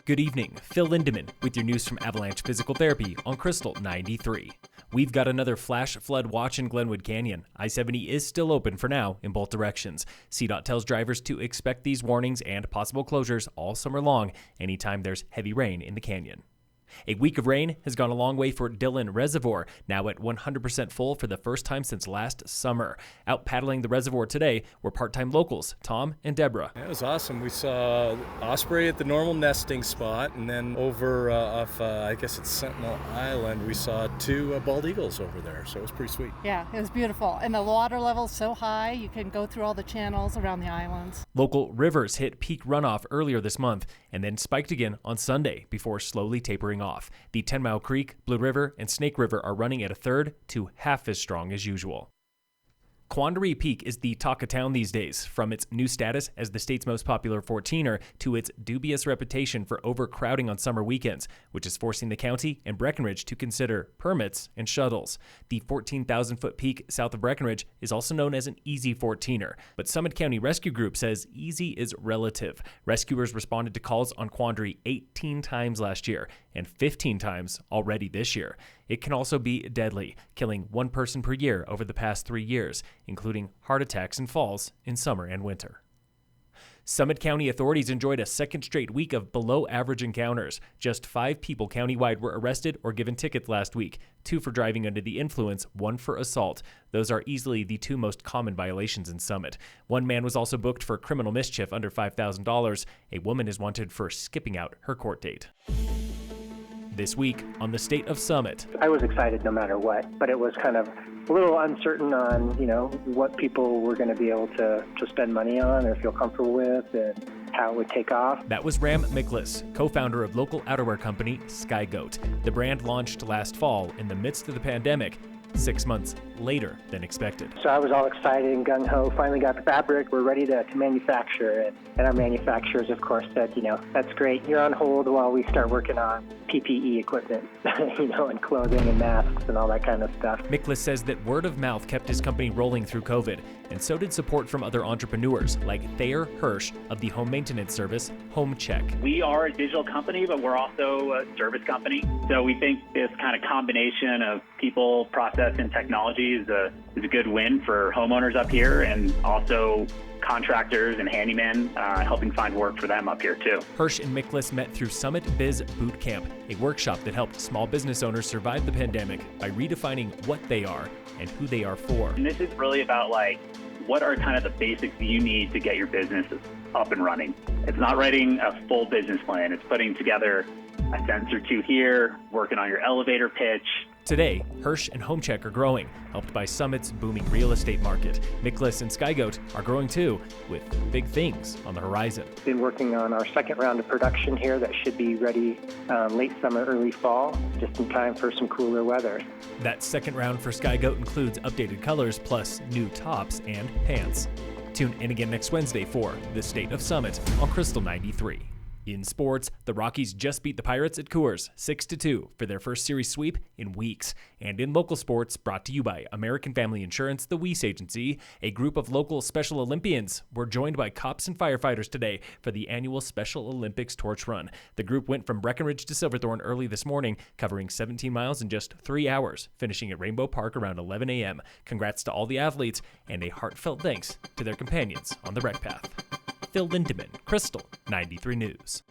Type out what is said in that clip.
Good evening, Phil Lindemann with your news from Avalanche Physical Therapy on Krystal 93. We've got another flash flood watch in Glenwood Canyon. I-70 is still open for now in both directions. CDOT tells drivers to expect these warnings and possible closures all summer long anytime there's heavy rain in the canyon. A week of rain has gone a long way for Dillon Reservoir, now at 100% full for the first time since last summer. Out paddling the reservoir today were part-time locals, Tom and Deborah. It was awesome. We saw osprey at the normal nesting spot, and then over off, I guess it's Sentinel Island, we saw two bald eagles over there, so it was pretty sweet. Yeah, it was beautiful. And the water level's so high, you can go through all the channels around the islands. Local rivers hit peak runoff earlier this month and then spiked again on Sunday before slowly tapering off. The 10 Mile Creek, Blue River, and Snake River are running at a third to half as strong as usual. Quandary Peak is the talk of town these days, from its new status as the state's most popular 14er to its dubious reputation for overcrowding on summer weekends, which is forcing the county and Breckenridge to consider permits and shuttles. The 14,000-foot peak south of Breckenridge is also known as an easy 14er, but Summit County Rescue Group says easy is relative. Rescuers responded to calls on Quandary 18 times last year and 15 times already this year. It can also be deadly, killing one person per year over the past 3 years, including heart attacks and falls in summer and winter. Summit County authorities enjoyed a second straight week of below-average encounters. Just 5 people countywide were arrested or given tickets last week, 2 for driving under the influence, 1 for assault. Those are easily the 2 most common violations in Summit. 1 man was also booked for criminal mischief under $5,000. A woman is wanted for skipping out her court date. This week on the State of Summit. I was excited no matter what, but it was kind of a little uncertain on, what people were going to be able to spend money on or feel comfortable with and how it would take off. That was Ram Miklas, co-founder of local outerwear company Sky Goat. The brand launched last fall in the midst of the pandemic, 6 months later than expected. So I was all excited and gung-ho, finally got the fabric, we're ready to manufacture it. And our manufacturers, of course, said, that's great, you're on hold while we start working on PPE equipment, and clothing and masks and all that kind of stuff. Miklas says that word of mouth kept his company rolling through COVID, and so did support from other entrepreneurs like Thayer Hirsch of the home maintenance service Home Check. We are a digital company, but we're also a service company. So we think this kind of combination of people, process, and technology is a good win for homeowners up here, and also contractors and handymen, helping find work for them up here too. Hirsch and Miklas met through Summit Biz Boot Camp, a workshop that helped small business owners survive the pandemic by redefining what they are and who they are for. And this is really about what are kind of the basics you need to get your business up and running. It's not writing a full business plan. It's putting together a sentence or 2 here, working on your elevator pitch. Today, Hirsch and Home Check are growing, helped by Summit's booming real estate market. Miklas and Sky Goat are growing too, with big things on the horizon. Been working on our second round of production here that should be ready late summer, early fall, just in time for some cooler weather. That second round for Sky Goat includes updated colors plus new tops and pants. Tune in again next Wednesday for The State of Summit on Krystal 93. In sports, the Rockies just beat the Pirates at Coors 6-2 for their first series sweep in weeks. And in local sports, brought to you by American Family Insurance, the Weiss Agency, a group of local Special Olympians were joined by cops and firefighters today for the annual Special Olympics Torch Run. The group went from Breckenridge to Silverthorne early this morning, covering 17 miles in just 3 hours, finishing at Rainbow Park around 11 a.m. Congrats to all the athletes, and a heartfelt thanks to their companions on the rec path. Phil Lindemann, Krystal 93 News.